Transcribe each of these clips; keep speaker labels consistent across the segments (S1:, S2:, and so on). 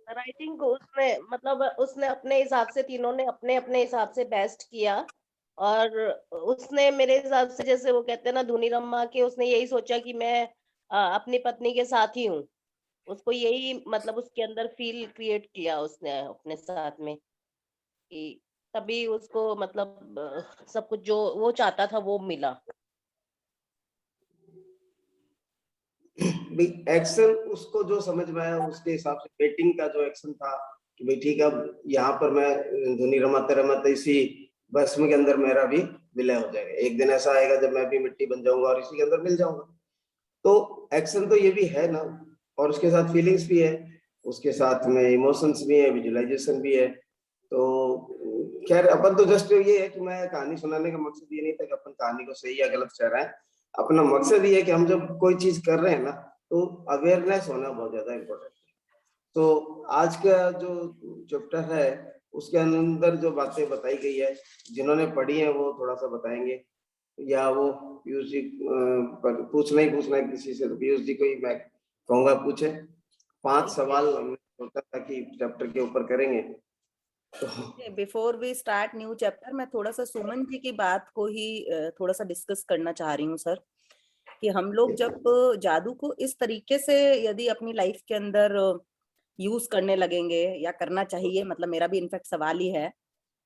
S1: Writing को उसने मतलब उसने अपने हिसाब से, तीनों ने अपने अपने हिसाब से बेस्ट किया। और उसने मेरे हिसाब से, जैसे वो कहते हैं ना, धुनी रमा के, उसने यही सोचा कि मैं अपनी पत्नी के साथ ही हूँ। उसको यही मतलब उसके अंदर फील क्रिएट किया उसने अपने साथ में, कि तभी उसको मतलब सब कुछ जो वो चाहता था वो मिला।
S2: भाई एक्शन उसको जो समझ में आया उसके हिसाब से बेटिंग का जो एक्शन था कि भाई ठीक है, अब यहाँ पर मैं धुनी रमाते रमाते इसी भस्म के अंदर मेरा भी विलय हो जाएगा। एक दिन ऐसा आएगा जब मैं भी मिट्टी बन जाऊंगा और इसी के अंदर मिल जाऊंगा। तो एक्शन तो ये भी है ना, और उसके साथ फीलिंग्स भी है, उसके साथ में इमोशंस भी है, विजुअलाइजेशन भी है। तो खैर अपन तो जस्ट ये है कि मैं कहानी सुनाने का मकसद ये नहीं था कि अपन कहानी को सही या गलत ठहराएं। अपना मकसद ये है कि हम जब कोई चीज कर रहे हैं ना, तो अवेयरनेस होना बहुत ज्यादा इम्पोर्टेंट है। तो आज का जो चैप्टर है उसके अंदर जो बातें बताई गई है, जिन्होंने पढ़ी है वो थोड़ा सा बताएंगे, या वो पीयूष जी पर पूछना ही पूछना है किसी से, तो पीयूष जी को ही मैं कहूंगा पूछे। 5 सवाल हमने सोचा था कि चैप्टर के ऊपर करेंगे। तो
S3: before we start new chapter, मैं थोड़ा सा सुमन जी की बात को ही थोड़ा सा डिस्कस करना चाह रही हूँ सर, कि हम लोग जब जादू को इस तरीके से यदि अपनी लाइफ के अंदर यूज करने लगेंगे या करना चाहिए, मतलब मेरा भी इनफैक्ट सवाल ही है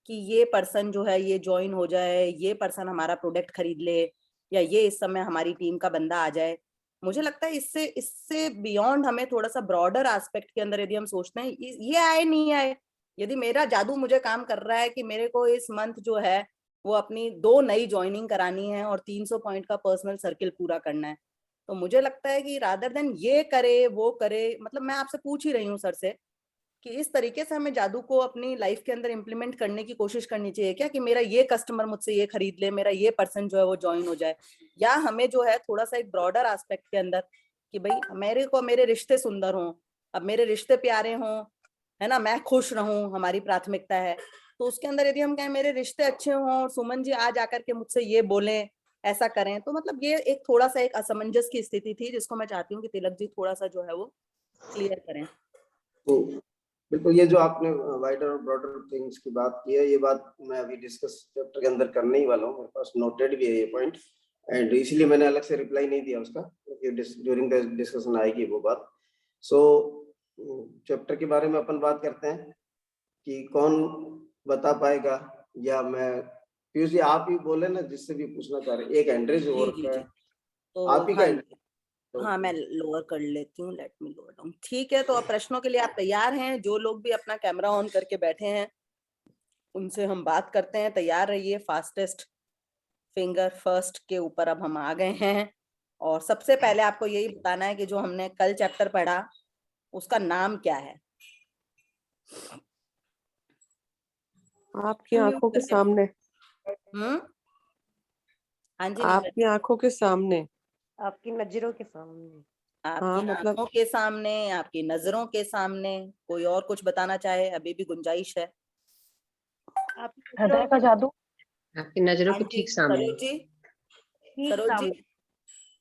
S3: कि ये पर्सन जो है ये ज्वाइन हो जाए, ये पर्सन हमारा प्रोडक्ट खरीद ले, या ये इस समय हमारी टीम का बंदा आ जाए। मुझे लगता है इससे इससे बियॉन्ड हमें थोड़ा सा ब्रॉडर एस्पेक्ट के अंदर यदि हम सोचते हैं ये आए नहीं आए, यदि मेरा जादू मुझे काम कर रहा है कि मेरे को इस मंथ जो है वो अपनी 2 नई ज्वाइनिंग करानी है और 300 पॉइंट का पर्सनल सर्किल पूरा करना है, तो मुझे लगता है कि रादर देन ये करे वो करे, मतलब मैं आपसे पूछ ही रही हूँ सर से कि इस तरीके से हमें जादू को अपनी लाइफ के अंदर इम्प्लीमेंट करने की कोशिश करनी चाहिए क्या, कि मेरा ये कस्टमर मुझसे ये खरीद ले, मेरा ये पर्सन जो है वो ज्वाइन हो जाए, या हमें जो है थोड़ा सा एक ब्रॉडर एस्पेक्ट के अंदर कि भाई मेरे को मेरे रिश्ते सुंदर हों, अब मेरे रिश्ते प्यारे हों, है ना, मैं खुश रहूं, हमारी प्राथमिकता है। तो उसके अंदर यदि हम कहें मेरे रिश्ते अच्छे हों और सुमन जी आज आकर के मुझसे ये बोलें, ऐसा करें, तो मतलब ये एक थोड़ा सा एक असमंजस की स्थिति थी जिसको मैं चाहती हूँ कि तिलक जी थोड़ा सा जो है वो क्लियर करें।
S2: तो बिल्कुल ये जो आपने वाइडर और ब्रॉडर थिंग्स की बात की है, ये बात मैं अभी डिस्कस चैप्टर के अंदर करने ही वाला हूँ, मेरे पास नोटेड भी है ये पॉइंट, एंड इसलिए मैंने अलग से रिप्लाई नहीं दिया उसका, क्योंकि ड्यूरिंग द डिस्कशन आएगी वो बात। सो चैप्टर के बारे में अपन बात करते हैं कि कौन बता पाएगा, या मैं पीयूष जी आप ही बोले ना, जिससे भी पूछना चाह रहे, एक हैंड्रेज हो रखा है,
S3: तो
S2: आप ही
S3: हाँ,
S2: का
S3: हाँ मैं लोअर कर लेती हूँ, लेट मी लोअर डाउन। ठीक है, तो अब प्रश्नों के लिए आप तैयार हैं? जो लोग भी अपना कैमरा ऑन करके बैठे हैं उनसे हम बात करते हैं, तैयार रहिए। फास्टेस्ट फिंगर फर्स्ट के ऊपर अब हम आ गए हैं, और सबसे पहले आपको यही बताना है कि जो हमने कल चैप्टर पढ़ा उसका नाम क्या है।
S4: आपकी आंखों के सामने।
S3: हाँ जी,
S4: आपकी आंखों के सामने,
S1: आपकी नजरों के सामने।
S3: आपकी आंखों के सामने, आपकी नजरों के सामने। कोई और कुछ बताना चाहे, अभी भी गुंजाइश है।
S5: हृदय का जादू,
S6: आपकी नजरों के ठीक सामने।
S3: सरोज जी, सरोज जी,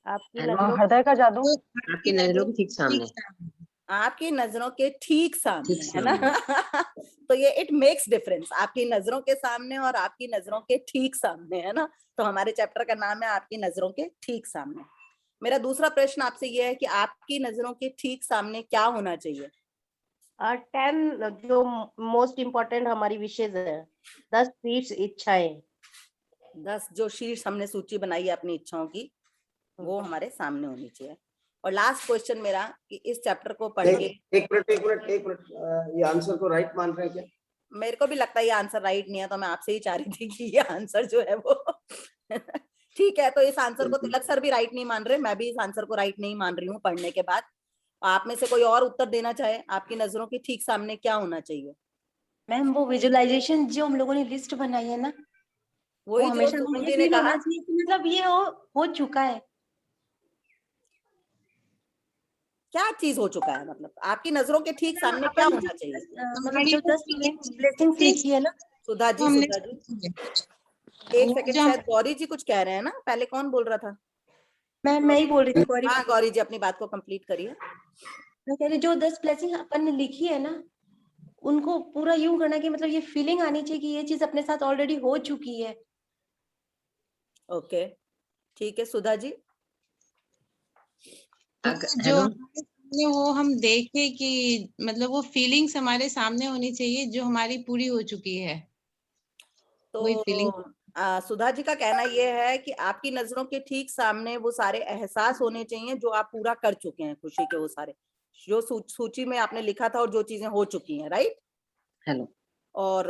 S1: आपकी
S5: हृदय का जादू,
S6: आपकी नजरों के ठीक सामने,
S3: आपकी नजरों के ठीक सामने,
S6: ठीक
S3: है ना। तो ये इट मेक्स डिफरेंस, आपकी नजरों के सामने और आपकी नजरों के ठीक सामने, है ना। तो हमारे चैप्टर का नाम है आपकी नजरों के ठीक सामने। मेरा दूसरा प्रश्न आपसे ये है कि आपकी नजरों के ठीक सामने क्या होना चाहिए?
S1: 10 जो मोस्ट इम्पोर्टेंट हमारी विशेष है, 10 शीर्ष इच्छाएं।
S3: 10 जो शीर्ष हमने सूची बनाई है अपनी इच्छाओं की, वो हमारे सामने होनी चाहिए। और लास्ट क्वेश्चन मेरा कि इस चैप्टर को पढ़ के
S2: एक मिनट, ये आंसर को राइट मान रहे हैं क्या?
S3: मेरे को भी लगता है ये आंसर राइट नहीं है, तो मैं आपसे ही चाह रही थी कि ये आंसर जो है वो ठीक है। तो इस आंसर को तिलक सर भी राइट नहीं मान रहे, मैं भी इस आंसर को राइट नहीं मान रही हूँ पढ़ने के बाद। आप में से कोई और उत्तर देना चाहे, आपकी नजरों के ठीक सामने क्या होना चाहिए?
S7: मैम वो विजुअलाइजेशन जो हम लोगों ने लिस्ट बनाई है ना,
S3: वही जो
S7: हमेशा
S3: सुमन
S7: ये
S3: जी ने
S7: फील
S3: कहा,
S7: होना चाहिए कि मतलब ये हो चुका है।
S3: क्या चीज हो चुका है, मतलब आपकी नजरों के ठीक सामने क्या होना चाहिए?
S7: मतलब जो 10 ब्लेसिंग्स लिखी है ना,
S3: सुधा जी, सुधा जी एक सेकंड, शायद गौरी जी कुछ कह रहे हैं ना, पहले कौन बोल रहा था?
S7: मैं ही बोल रही थी गौरी।
S3: हाँ गौरी जी अपनी बात को कंप्लीट करिए।
S7: मैं कह रही जो 10 ब्लेसिंग अपन ने लिखी है ना, उनको पूरा यूं करना कि मतलब ये फीलिंग आनी चाहिए कि ये चीज अपने साथ ऑलरेडी हो चुकी है।
S3: ओके, ठीक है सुधा जी।
S5: जो
S6: हेलो,
S5: हमारे सामने वो हम देखे कि मतलब वो फीलिंग्स हमारे सामने होनी चाहिए जो हमारी पूरी हो चुकी है। वही फीलिंग।
S3: तो सुधा जी का कहना ये है कि आपकी नजरों के ठीक सामने वो सारे एहसास होने चाहिए जो आप पूरा कर चुके हैं, खुशी के वो सारे जो सूची में आपने लिखा था और जो चीजें हो चुकी हैं, राइट।
S6: हेलो,
S3: और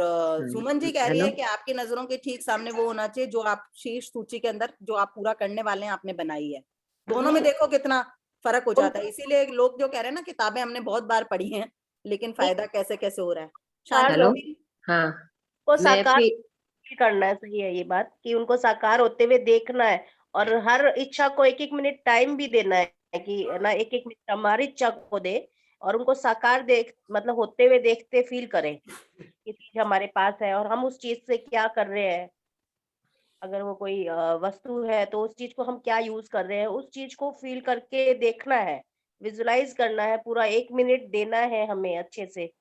S3: सुमन जी कह रही
S6: हेलो।
S3: है कि आपकी नजरों के ठीक सामने वो होना चाहिए जो आप शीर्ष सूची के अंदर जो आप पूरा करने वाले हैं, आपने बनाई है। दोनों में देखो कितना फर्क हो जाता है। इसीलिए लोग जो कह रहे हैं ना किताबें हमने बहुत बार पढ़ी हैं लेकिन फायदा कैसे कैसे हो रहा है। शांति
S6: हेलो,
S3: दीदी,
S6: हाँ,
S1: को
S6: मैं
S1: साकार
S6: अपनी
S1: करना है, सही है ये बात कि उनको साकार होते हुए देखना है और हर इच्छा को एक एक मिनट टाइम भी देना है कि ना एक एक मिनट हमारी इच्छा को दे और उनको साकार देख मतलब होते हुए देखते फील करें कि चीज हमारे पास है और हम उस चीज से क्या कर रहे हैं। अगर वो कोई वस्तु है तो उस चीज को हम क्या यूज कर रहे हैं, उस चीज को फील करके देखना है, विजुलाइज करना है, पूरा 1 मिनट देना है हमें अच्छे से।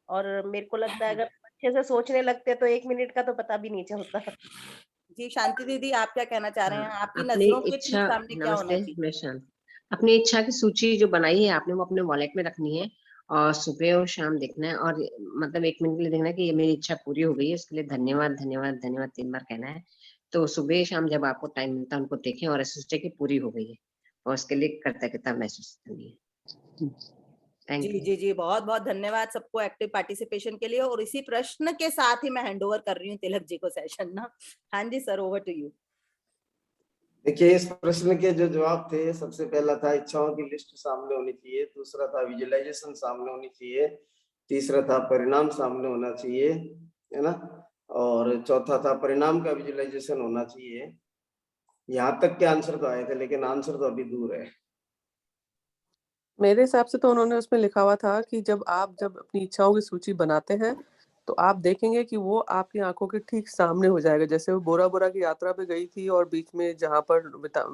S1: और मेरे को लगता है अगर अच्छे से सोचने लगते तो 1 मिनट का तो पता भी नहीं चलता।
S3: जी शांति दीदी आप क्या कहना चाह रहे हैं?
S6: हाँ,
S3: आपकी
S6: अपनी
S3: नजरों के ठीक
S6: इच्छा,
S3: सामने क्या होना
S6: नमस्ते,
S3: चाहिए?
S6: मैं शांत। अपनी इच्छा की सूची जो बनाई है आपने वो अपने वॉलेट में रखनी है और सुबह और शाम देखना है और मतलब 1 मिनट के लिए देखना है कि ये मेरी इच्छा पूरी हो गई है, इसके लिए धन्यवाद धन्यवाद धन्यवाद 3 बार कहना है। तो सुबह शाम जब आपको टाइम मिलता है उनको देखें और ऐसे सोचे कि पूरी हो गई है और उसके लिए कृतज्ञता महसूस करनी है। Thank
S3: ji
S6: you.
S3: जी जी, बहुत बहुत धन्यवाद सबको एक्टिव पार्टिसिपेशन के लिए। और इसी प्रश्न के साथ ही मैं हैंड ओवर कर रही हूँ तिलक जी को सेशन ना। हाँ जी सर, ओवर टू यू।
S2: देखिए, इस प्रश्न के जो जवाब थे, सबसे पहला था इच्छाओं की लिस्ट सामने होनी चाहिए, दूसरा था विजुअलाइजेशन सामने होनी चाहिए, तीसरा था परिणाम सामने होना चाहिए, है ना, और चौथा था परिणाम का विजुअलाइजेशन होना चाहिए। यहाँ तक के आंसर तो आए थे लेकिन आंसर तो अभी दूर है।
S4: मेरे हिसाब से तो उन्होंने उसमें लिखा हुआ था कि जब अपनी इच्छाओं की सूची बनाते हैं तो आप देखेंगे कि वो आपकी आंखों के ठीक सामने हो जाएगा। जैसे वो बोरा बोरा की यात्रा पे गई थी और बीच में जहाँ पर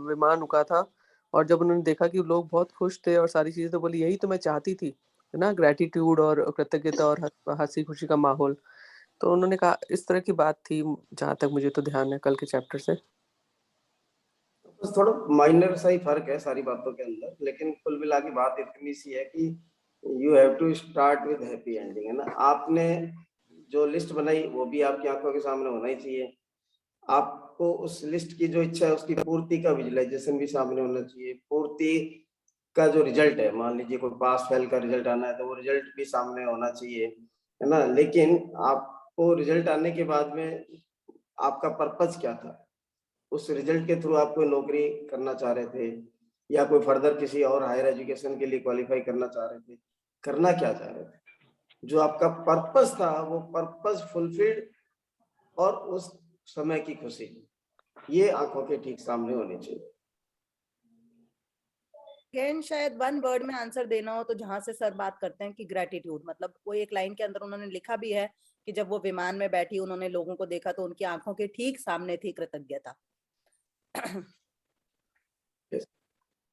S4: विमान रुका था और जब उन्होंने देखा कि लोग बहुत खुश थे और सारी चीजें, तो बोली यही तो मैं चाहती थी, है ना, ग्रेटिट्यूड और कृतज्ञता और हंसी खुशी का माहौल। तो उन्होंने कहा इस तरह की बात थी, जहाँ तक मुझे तो ध्यान है कल के चैप्टर से।
S2: बस थोड़ा माइनर सा ही फर्क है सारी बातों के अंदर, लेकिन कुल मिला के बात इतनी सी है कि you have to start with happy ending, है ना। आपने जो लिस्ट बनाई वो भी आपकी आंखों के सामने होना ही चाहिए। आपको उस लिस्ट की जो इच्छा है उसकी पूर्ति का विजुअलाइजेशन भी सामने होना चाहिए। पूर्ति का जो रिजल्ट है, मान लीजिए कोई पास फेल का रिजल्ट आना है तो वो रिजल्ट भी सामने होना चाहिए, है ना। लेकिन आपको रिजल्ट आने के बाद में आपका पर्पज क्या था, उस रिजल्ट के थ्रू आप कोई नौकरी करना चाह रहे थे या कोई फर्दर किसी और हायर एजुकेशन के लिए क्वालिफाई करना चाह रहे थे, करना क्या चाह रहे थे, जो आपका पर्पस था वो पर्पस फुलफिल्ड और उस समय की खुशी, ये आंखों के ठीक सामने होनी चाहिए।
S3: अगेन शायद वन वर्ड में आंसर देना हो तो जहां से सर बात करते हैं कि ग्रेटिट्यूड, मतलब कोई एक लाइन के अंदर उन्होंने लिखा भी है कि जब वो विमान में बैठी उन्होंने लोगों को देखा तो उनकी आंखों के ठीक सामने थी कृतज्ञता।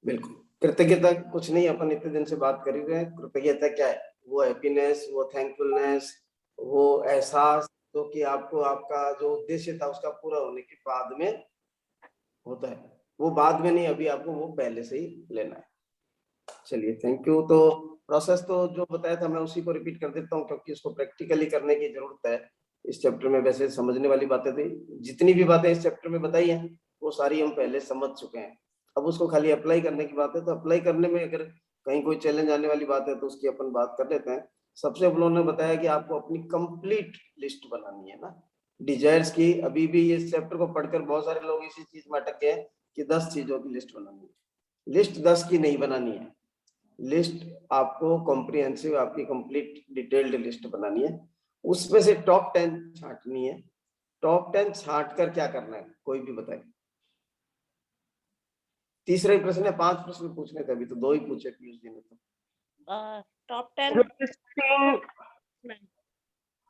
S2: बिल्कुल, कृतज्ञता कुछ नहीं, अपन इतने दिन से बात कर ही रहे हैं। कृतज्ञता क्या है? वो हैप्पीनेस, वो थैंकफुलनेस, वो एहसास जो कि आपको आपका जो उद्देश्य था उसका पूरा होने के बाद में होता है। वो बाद में नहीं, अभी आपको वो पहले से ही लेना है। चलिए, थैंक यू। तो प्रोसेस तो जो बताया था मैं उसी को रिपीट कर देता हूँ क्योंकि इसको प्रैक्टिकली करने की जरूरत है। इस चैप्टर में वैसे समझने वाली बातें थी, जितनी भी बातें इस चैप्टर में बताई हैं वो सारी हम पहले समझ चुके हैं। अब उसको खाली अप्लाई करने की बात है, तो अप्लाई करने में अगर कहीं कोई चैलेंज आने वाली बात है तो उसकी अपन बात कर लेते हैं। सबसे उन्होंने बताया कि आपको अपनी कंप्लीट लिस्ट बनानी है ना, डिजायर्स की। अभी भी इस चैप्टर को पढ़कर बहुत सारे लोग इसी चीज में अटक गए कि 10 चीजों की लिस्ट बनानी है। लिस्ट 10 की नहीं बनानी है, लिस्ट आपको कॉम्प्रिहेंसिव, आपकी कंप्लीट डिटेल्ड लिस्ट बनानी है। उसमें से टॉप 10 छांटनी है। टॉप 10 छांट कर क्या करना है, कोई भी बताए। तीसरा ही प्रश्न है, 5 प्रश्न पूछने थे, अभी तो 2 ही पूछे पीयूष जी ने तो।
S1: टॉप 10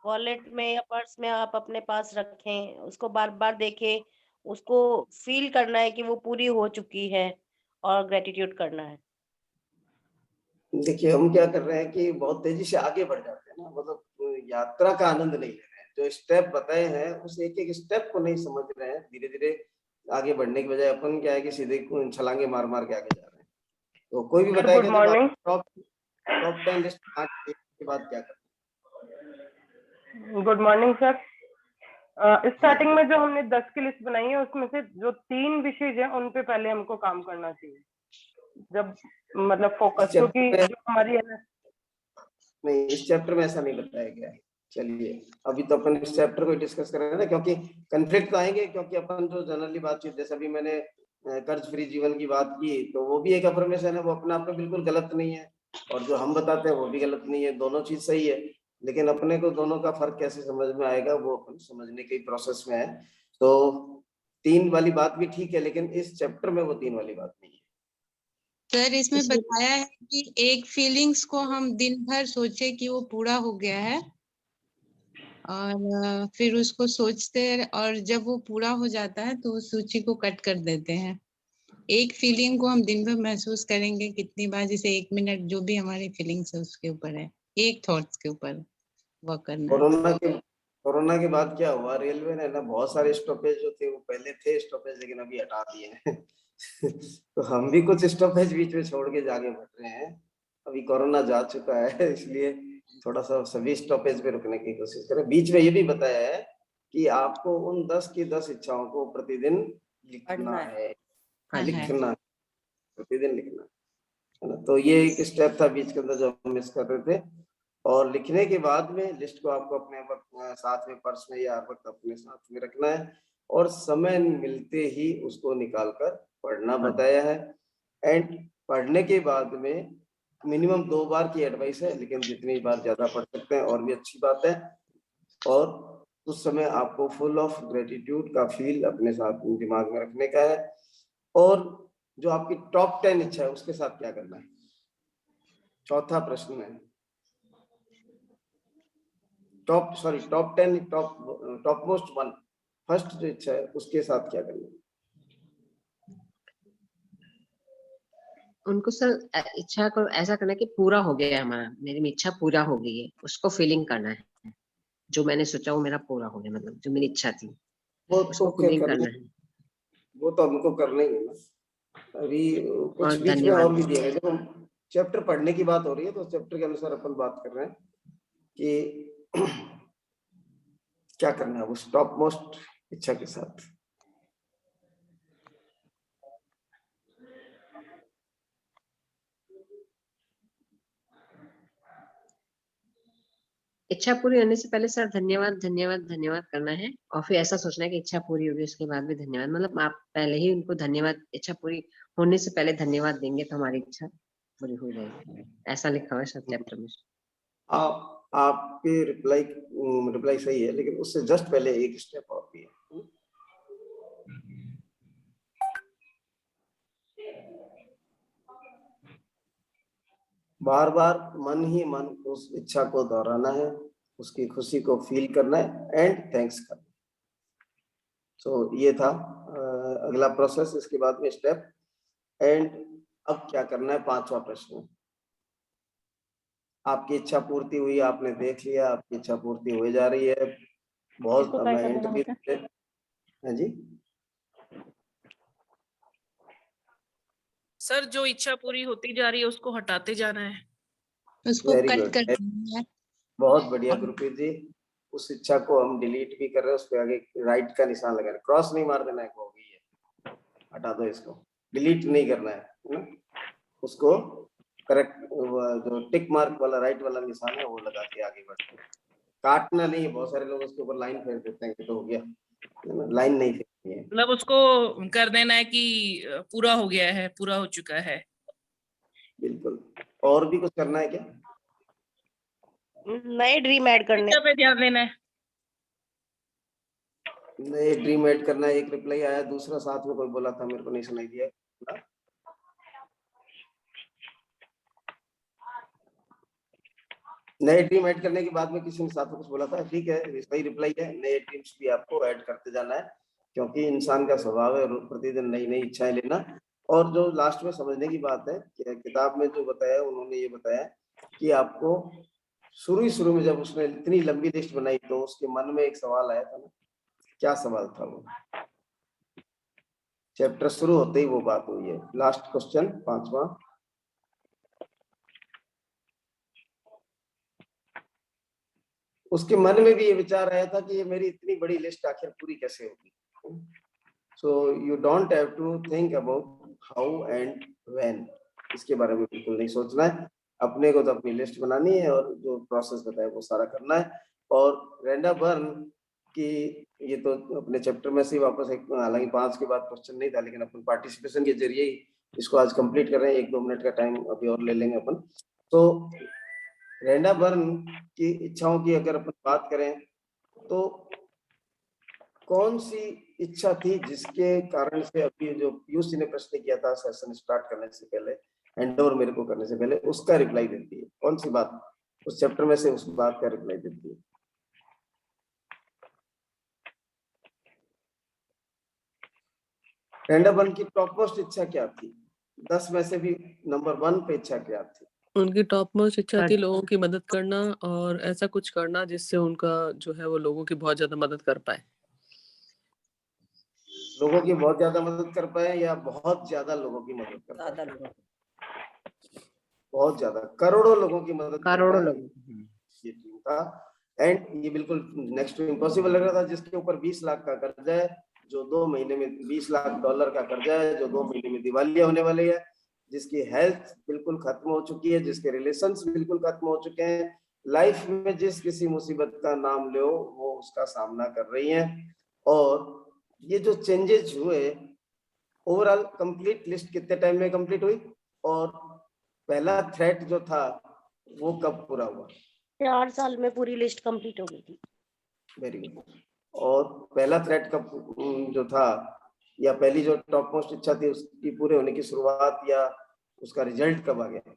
S1: वॉलेट में या पर्स में आप अपने पास रखें, उसको बार बार देखें, उसको फील करना है कि वो पूरी हो चुकी है और ग्रेटिट्यूड करना है।
S2: देखिए हम क्या कर रहे हैं कि बहुत तेजी से आगे बढ़ जाते हैं ना, मतलब यात्रा का आनंद नहीं ले रहे हैं। जो स्टेप बताए हैं उस एक एक स्टेप को नहीं समझ रहे हैं। धीरे धीरे आगे बढ़ने की बजाय अपन क्या है कि सीधे छलांगे मार मार के आगे जा रहे हैं। तो कोई भी
S8: सर
S2: बताएगा
S8: गुड
S2: जब आप
S8: मॉर्निंग।
S2: टॉप 10 लिस्ट के बाद क्या करना।
S8: Good morning sir. स्टार्टिंग में जो हमने 10 की लिस्ट बनाई है उसमें से जो 3 विषय है उन पे पहले हमको काम करना चाहिए, जब मतलब फोकस, क्योंकि जो हमारी
S2: नहीं, इस चैप्टर में ऐसा नहीं बताया गया है। चलिए अभी तो अपन इस चैप्टर को डिस्कस कर रहे हैं ना, क्योंकि कंफ्लिक्ट तो आएंगे, क्योंकि अपन जो जनरली बातचीत, जैसे अभी मैंने कर्ज फ्री जीवन की बात की, तो वो भी एक अफर्मेशन है, वो अपने आप में बिल्कुल गलत नहीं है, और जो हम बताते हैं वो भी गलत नहीं है, दोनों चीज सही है। लेकिन अपने को दोनों का फर्क कैसे समझ में आएगा वो अपन समझने के प्रोसेस में है। तो 3 वाली बात भी ठीक है, लेकिन इस चैप्टर में वो 3 वाली बात नहीं है।
S5: सर इसमें बताया है कि एक फीलिंग्स को हम दिन भर सोचे कि वो पूरा हो गया है, और फिर उसको सोचते हैं, और जब वो पूरा हो जाता है तो उस सूची को कट कर देते हैं। एक फीलिंग को हम दिन भर महसूस करेंगे कितनी बार, जैसे 1 मिनट, जो भी हमारी फीलिंग्स है उसके ऊपर है, एक थॉट्स के ऊपर वर्क करना है।
S2: कोरोना के बाद क्या हुआ, रेलवे ने ना बहुत सारे स्टॉपेज जो थे, वो पहले थे स्टॉपेज लेकिन अभी हटा दिए हैं। तो हम भी कुछ स्टॉपेज बीच में छोड़ के जाके बढ़ रहे हैं। अभी कोरोना जा चुका है, इसलिए थोड़ा सा सभी स्टॉपेज पे रुकने की कोशिश करें। बीच में ये भी बताया है कि आपको उन 10 की 10 इच्छाओं को प्रतिदिन लिखना है, लिखना, प्रतिदिन लिखना है ना। तो ये एक स्टेप था बीच के अंदर जो हम मिस कर रहे थे। और लिखने के बाद में लिस्ट को आपको अपने वक्त साथ में, पर्स में या हर वक्त अपने साथ में रखना है, और समय मिलते ही उसको निकाल कर पढ़ना बताया है। एंड पढ़ने के बाद में मिनिमम 2 बार की एडवाइस है, लेकिन जितनी बार ज्यादा पढ़ सकते हैं और भी अच्छी बात है। और उस समय आपको फुल ऑफ ग्रेटिट्यूड का फील अपने साथ दिमाग में रखने का है। और जो आपकी टॉप 10 इच्छा है उसके साथ क्या करना है, चौथा प्रश्न है। टॉप 10, टॉप मोस्ट 1, फर्स्ट जो इच्छा है उसके साथ क्या करना है।
S6: उनको सर इच्छा को ऐसा करना है कि पूरा हो गया है हमारा, मेरी इच्छा पूरा हो गई है, उसको फीलिंग करना है। जो मैंने सोचा वो मेरा पूरा हो गया, मतलब जो मेरी इच्छा थी
S2: वो
S6: उसको
S2: तो
S6: फीलिंग करना है।
S2: वो तो हमको करना ही है ना। अभी कुछ
S6: और
S2: बीच में
S6: धन्यवाद।
S2: और भी दिया है, जब हम चैप्टर पढ़ने की बात हो रही है तो चैप्टर के अनुसार अपन बात कर रहे हैं कि क्या करना है उस टॉप मोस्ट इच्छा के साथ।
S6: इच्छा पूरी होने से पहले सर धन्यवाद धन्यवाद धन्यवाद करना है, और फिर ऐसा सोचना है कि इच्छा पूरी होगी उसके बाद भी धन्यवाद, मतलब आप पहले ही उनको धन्यवाद, इच्छा पूरी होने से पहले धन्यवाद देंगे तो हमारी इच्छा पूरी हो जाएगी। ऐसा लिखा हुआ है सर चैप्टर में।
S2: आपके रिप्लाई सही है, लेकिन उससे जस्ट पहले एक स्टेप और भी है। बार बार मन ही मन उस इच्छा को दोहराना है, उसकी खुशी को फील करना है एंड थैंक्स करना। तो ये था अगला प्रोसेस, इसके बाद में स्टेप। एंड अब क्या करना है, 5वां प्रश्न। आपकी इच्छा पूर्ति हुई, आपने देख लिया आपकी इच्छा पूर्ति हो जा रही है, बहुत हिंट भी है जी।
S9: सर जो इच्छा पूरी होती जा रही है उसको हटाते जाना है,
S5: उसको कट कर देना है।
S2: बहुत बढ़िया गुरप्रीत जी। उस इच्छा को हम डिलीट भी कर रहे हैं, उस पे आगे राइट का निशान लगा, क्रॉस नहीं मार देना है, हो गई है, हटा दो इसको, डिलीट नहीं करना है ना? उसको करेक्ट जो टिक मार्क वाला राइट वाला निशान है वो लगा के आगे बढ़ते, काटना नहीं है। बहुत सारे लोग उसके ऊपर लाइन फेर देते हैं कि तो हो गया, लाइन नहीं फेरनी है,
S9: मतलब उसको कर देना है कि पूरा हो गया है, पूरा हो चुका है।
S2: बिल्कुल। और भी कुछ करना है क्या?
S1: नए ड्रीम ऐड करने
S9: पे ध्यान देना है,
S2: नए ड्रीम ऐड करना है। एक रिप्लाई आया, दूसरा साथ में कोई बोला था, मेरे को नहीं सुनाई दिया। नए ड्रीम ऐड करने के बाद में किसी ने साथ में कुछ बोला था, ठीक है, सही रिप्लाई है। नए ड्रीम्स भी आपको ऐड करते जाना है, क्योंकि इंसान का स्वभाव है प्रतिदिन नई नई इच्छाएं लेना। और जो लास्ट में समझने की बात है कि किताब में जो बताया उन्होंने ये बताया कि आपको शुरू में जब उसने इतनी लंबी लिस्ट बनाई तो उसके मन में एक सवाल आया था ना, क्या सवाल था वो? चैप्टर शुरू होते ही वो बात हुई है। लास्ट क्वेश्चन 5वां, उसके मन में भी ये विचार आया था कि ये मेरी इतनी बड़ी लिस्ट आखिर पूरी कैसे होगी। So you don't have to think about how and when, इसके बारे में बिल्कुल नहीं सोचना है। अपने को तो अपनी लिस्ट बनानी है और जो प्रोसेस बताया वो सारा करना है। और रेंडा बर्न की ये तो अपने चैप्टर में से वापस एक, हालांकि 5 के बाद क्वेश्चन नहीं था, लेकिन अपन पार्टिसिपेशन के जरिए ही इसको आज कंप्लीट कर रहे हैं। 1-2 मिनट का टाइम अभी और ले लेंगे अपन। तो रेंडा बर्न की इच्छाओं की अगर अपन बात करें तो कौन सी इच्छा थी जिसके कारण से अभी जो पीयूष जी ने प्रश्न किया था सेशन स्टार्ट करने से पहले, हैंडओवर मेरे को करने से पहले, उसका रिप्लाई देती है? कौन सी बात उस चैप्टर में से उस बात का रिप्लाई देती है? रेंडा बर्न की टॉप मोस्ट इच्छा क्या थी? 10 में से भी नंबर 1 पे इच्छा क्या थी?
S4: उनकी टॉप मोस्ट इच्छा थी लोगों की मदद करना और ऐसा कुछ करना जिससे उनका जो है वो लोगों की बहुत ज्यादा मदद कर पाए।
S2: लोगों की बहुत ज्यादा मदद कर पाए या बहुत ज्यादा लोगों की मदद कर पाए?
S3: ज्यादा लोगों
S2: बहुत ज्यादा, करोड़ों लोगों की मदद कर
S6: करोड़ों
S2: पाए,
S6: लोग।
S2: ये ड्रीम था। एंड ये बिल्कुल नेक्स्ट टू इम्पॉसिबल लग रहा था, जिसके ऊपर 20 लाख का कर्जा है, जो 2 महीने में $20 लाख का कर्जा है, जो 2 महीने में दिवालिया होने वाली है, जिसकी हेल्थ बिल्कुल खत्म हो चुकी है, जिसके रिलेशंस बिल्कुल खत्म हो चुके हैं, लाइफ में जिस किसी मुसीबत का नाम लो वो उसका सामना कर रही है। और ये जो चेंजेस हुए, ओवरऑल कंप्लीट लिस्ट कितने टाइम में कंप्लीट हुई और पहला थ्रेट जो था वो कब पूरा हुआ?
S1: 4 साल में पूरी लिस्ट कंप्लीट हो गई थी।
S2: Very good. और पहला थ्रेट कब जो था या पहली जो टॉप मोस्ट इच्छा थी उसकी पूरे होने की शुरुआत या उसका रिजल्ट कब आ गया?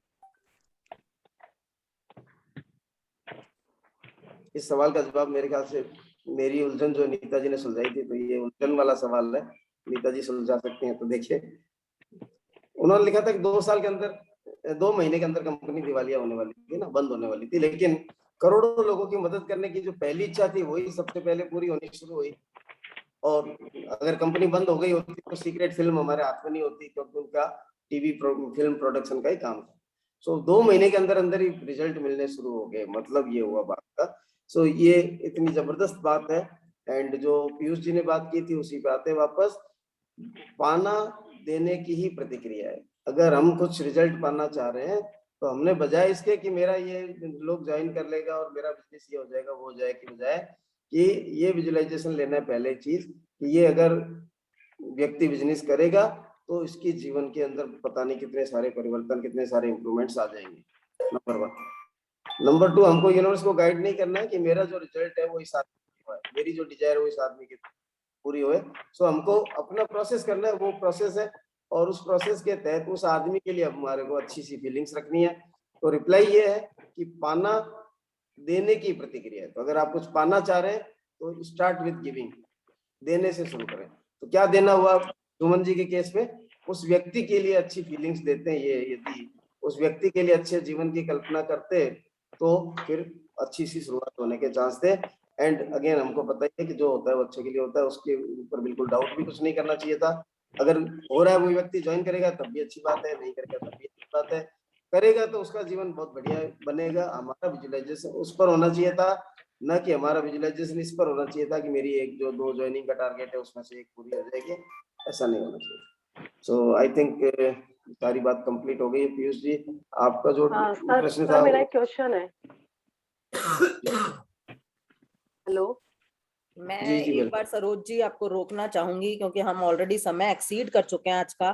S2: इस सवाल का जवाब मेरे ख्याल से मेरी उलझन जो नीता जी ने सुलझाई थी, तो ये उलझन वाला सवाल है, नीता जी सुलझा सकती हैं। तो देखिए, उन्होंने लिखा था कि 2 साल के अंदर, 2 महीने के अंदर कंपनी दिवालिया होने वाली थी ना, बंद होने वाली थी, लेकिन करोड़ों लोगों की मदद करने की जो पहली इच्छा थी वही सबसे पहले पूरी होनी शुरू हुई। और अगर कंपनी बंद हो गई होती तो सीक्रेट फिल्म हमारे हाथ में नहीं होती, क्योंकि उनका टीवी फिल्म प्रोडक्शन का ही काम था। सो 2 महीने के अंदर अंदर ही रिजल्ट मिलने शुरू हो गए, मतलब ये हुआ बात का। सो ये इतनी जबरदस्त बात है। एंड जो पीयूष जी ने बात की थी उसी पे आते वापस, पाना देने की ही प्रतिक्रिया है। अगर हम कुछ रिजल्ट पाना चाह रहे हैं तो हमने बजाय इसके कि मेरा ये लोग ज्वाइन कर लेगा और मेरा बिजनेस ये हो जाएगा वो हो जाएगा, की बजाय कि ये विजुअलाइजेशन लेना है पहले चीज कि ये अगर व्यक्ति बिजनेस करेगा तो इसकी जीवन के अंदर पता नहीं कितने सारे परिवर्तन, कितने सारे इंप्रूवमेंट्स आ जाएंगे। नंबर 1। नंबर 2, हमको यूनिवर्स को गाइड नहीं करना है कि मेरा जो रिजल्ट है वो इस आदमी को है, मेरी जो डिजायर है वो इस आदमी की पूरी होए। सो हमको अपना प्रोसेस करना है, वो प्रोसेस है, और उस प्रोसेस के तहत उस आदमी के लिए हमारे को अच्छी सी फीलिंग्स रखनी है। तो रिप्लाई ये है कि पाना देने की प्रतिक्रिया है। तो अगर आप कुछ पाना चाह रहे हैं तो स्टार्ट विद गिविंग, देने से शुरू करें। तो क्या देना हुआ सुमन जी के केस में? उस व्यक्ति के लिए अच्छी फीलिंग्स देते हैं। ये यदि उस व्यक्ति के लिए अच्छे जीवन की कल्पना करते तो फिर अच्छी सी शुरुआत होने के चांस थे। एंड अगेन हमको पता ही है कि जो होता है वो अच्छे के लिए होता है, उसके ऊपर बिल्कुल डाउट भी कुछ नहीं करना चाहिए था। अगर हो रहा है वो व्यक्ति ज्वाइन करेगा तब भी अच्छी बात है, नहीं करेगा तब भी अच्छी बात है, करेगा तो उसका जीवन बहुत बढ़िया बनेगा। हमारा विजुअलाइजेशन उस पर होना चाहिए था, न कि हमारा विजुअलाइजेशन इस पर होना चाहिए था कि मेरी 1-2 ज्वाइनिंग का टारगेट है उसमें से एक पूरी हो जाएगी। ऐसा नहीं होना चाहिए। सो आई थिंक सारी बात कंप्लीट हो गई है। पीयूष जी, आपका जो प्रश्न था।
S8: मेरा एक क्वेश्चन है। हेलो,
S3: मैं
S2: जी,
S3: एक
S2: बिल्कुल।
S3: बार सरोज जी आपको रोकना चाहूंगी क्योंकि हम ऑलरेडी समय एक्सीड कर चुके हैं आज का।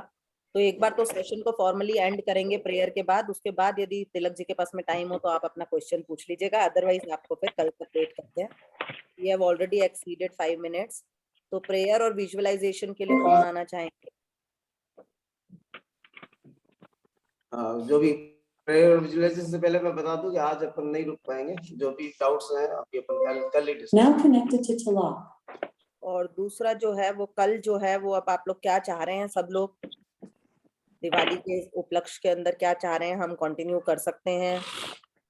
S3: तो एक बार तो सेशन को फॉर्मली एंड करेंगे प्रेयर के बाद, उसके बाद यदि तिलक जी के पास में टाइम हो तो आप अपना क्वेश्चन पूछ लीजिएगा, अदरवाइज आपको फिर कल तक वेट करते हैं। We have already exceeded 5 minutes. तो प्रेयर और विजुअलाइजेशन के लिए कौन आना चाहेंगे?
S2: जो भी प्रेयर और विजुअलाइजेशन से पहले मैं बता दूं कि आज अपन नहीं रुक पाएंगे, जो भी डाउट्स हैं अभी अपन कल ही discuss.
S10: Now connected to Talak.
S3: और दूसरा जो है वो कल जो है वो अब आप लोग क्या चाह रहे हैं सब लोग? दिवाली के उपलक्ष्य के अंदर क्या चाह रहे हैं, हम कंटिन्यू कर सकते हैं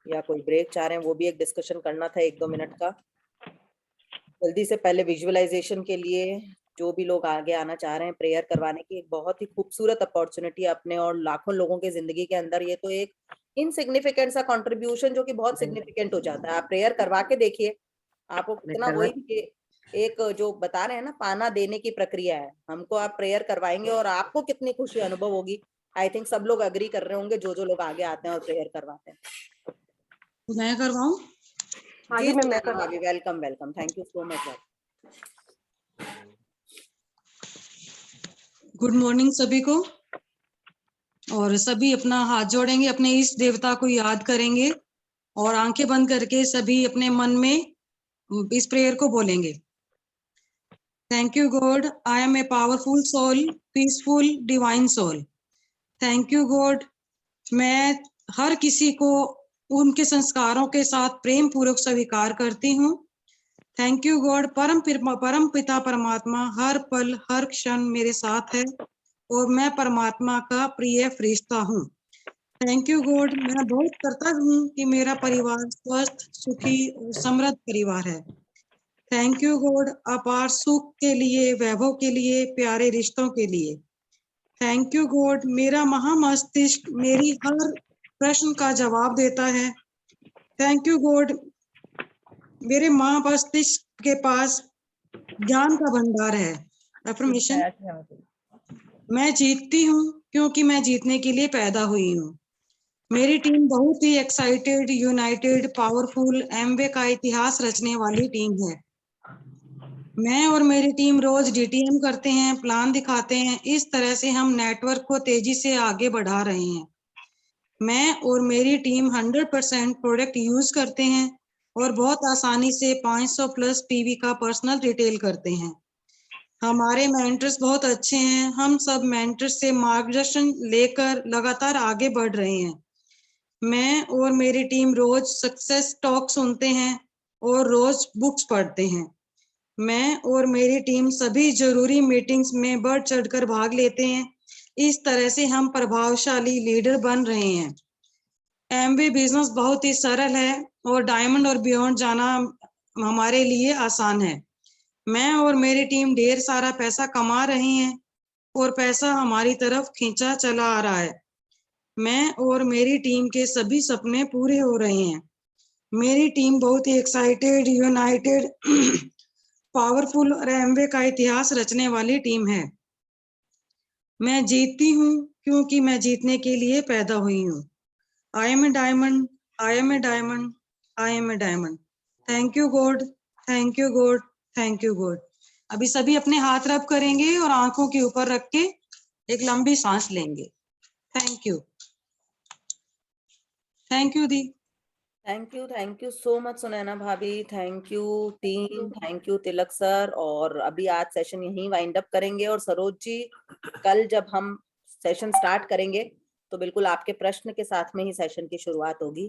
S3: या कोई ब्रेक चाह रहे हैं, वो भी एक डिस्कशन करना था 1-2 मिनट का। जल्दी से पहले विजुअलाइजेशन के लिए जो भी लोग आगे आना चाह रहे हैं, प्रेयर करवाने की एक बहुत ही खूबसूरत अपॉर्चुनिटी अपने और लाखों लोगों के जिंदगी के अंदर। ये तो एक इनसिग्निफिकेंट सा कंट्रीब्यूशन जो कि बहुत सिग्निफिकेंट हो जाता है। आप प्रेयर करवा के देखिए, आपको कितना वही एक जो बता रहे हैं ना, पाना देने की प्रक्रिया है। हमको आप प्रेयर करवाएंगे और आपको कितनी खुशी अनुभव होगी। आई थिंक सब लोग अग्री कर रहे होंगे, जो लोग आगे आते हैं और प्रेयर करवाते हैं।
S10: मैं करवाऊं?
S8: हाँ जी मैं
S3: भाभी welcome welcome, thank you so much.
S10: Good morning सभी को। और सभी अपना हाथ जोड़ेंगे, अपने इस देवता को याद करेंगे और आंखें बंद करके सभी अपने मन में इस प्रेयर को बोलेंगे। Thank you God, I am a powerful soul, peaceful divine soul. Thank you God, मैं हर किसी को उनके संस्कारों के साथ प्रेम पूर्वक स्वीकार करती हूँ। थैंक यू गॉड, परम पिता परमात्मा हर पल हर क्षण मेरे साथ है और मैं परमात्मा का प्रिय फरिश्ता हूँ। थैंक यू गॉड, मैं बहुत कृतज्ञ हूँ कि मेरा परिवार स्वस्थ, सुखी और समृद्ध परिवार है। थैंक यू गॉड, अपार सुख के लिए, वैभव के लिए, प्यारे रिश्तों के लिए। थैंक यू गॉड, मेरा महामस्तिष्क मेरी हर प्रश्न का जवाब देता है। थैंक यू गॉड, मेरे महामस्तिष्क के पास ज्ञान का भंडार है। अफर्मेशन, मैं जीतती हूँ क्योंकि मैं जीतने के लिए पैदा हुई हूँ। मेरी टीम बहुत ही एक्साइटेड, यूनाइटेड, पावरफुल, एमवे का इतिहास रचने वाली टीम है। मैं और मेरी टीम रोज डीटीएम करते हैं, प्लान दिखाते हैं। इस तरह से हम नेटवर्क को तेजी से आगे बढ़ा रहे हैं। मैं और मेरी टीम 100% प्रोडक्ट यूज करते हैं और बहुत आसानी से 500 प्लस पीवी का पर्सनल रिटेल करते हैं। हमारे मेंटर्स बहुत अच्छे हैं। हम सब मेंटर्स से मार्गदर्शन लेकर लगातार आगे बढ़ रहे हैं। मैं और मेरी टीम रोज सक्सेस टॉक सुनते हैं और रोज बुक्स पढ़ते हैं। मैं और मेरी टीम सभी जरूरी मीटिंग्स में बढ़ चढ़कर भाग लेते हैं। इस तरह से हम प्रभावशाली लीडर बन रहे हैं। एमवे बिजनेस बहुत ही सरल है और डायमंड और बियॉन्ड जाना हमारे लिए आसान है। मैं और मेरी टीम ढेर सारा पैसा कमा रहे हैं और पैसा हमारी तरफ खींचा चला आ रहा है। मैं और मेरी टीम के सभी सपने पूरे हो रहे हैं। मेरी टीम बहुत ही एक्साइटेड, यूनाइटेड, पावरफुल और एमवे का इतिहास रचने वाली टीम है। मैं जीतती हूँ क्योंकि मैं जीतने के लिए पैदा हुई हूँ। I am a diamond, I am a diamond, I am a diamond. Thank you God, thank you God, thank you God. अभी सभी अपने हाथ रब करेंगे और आंखों के ऊपर रख के एक लंबी सांस लेंगे। थैंक यू, थैंक यू दी।
S3: Thank you so much Sunaina भाभी, thank you team, thank you Tilak sir. और अभी आज सेशन यहीं वाइंड अप करेंगे। और सरोज जी, कल जब हम सेशन स्टार्ट करेंगे तो बिल्कुल आपके प्रश्न के साथ में ही सेशन की शुरुआत होगी।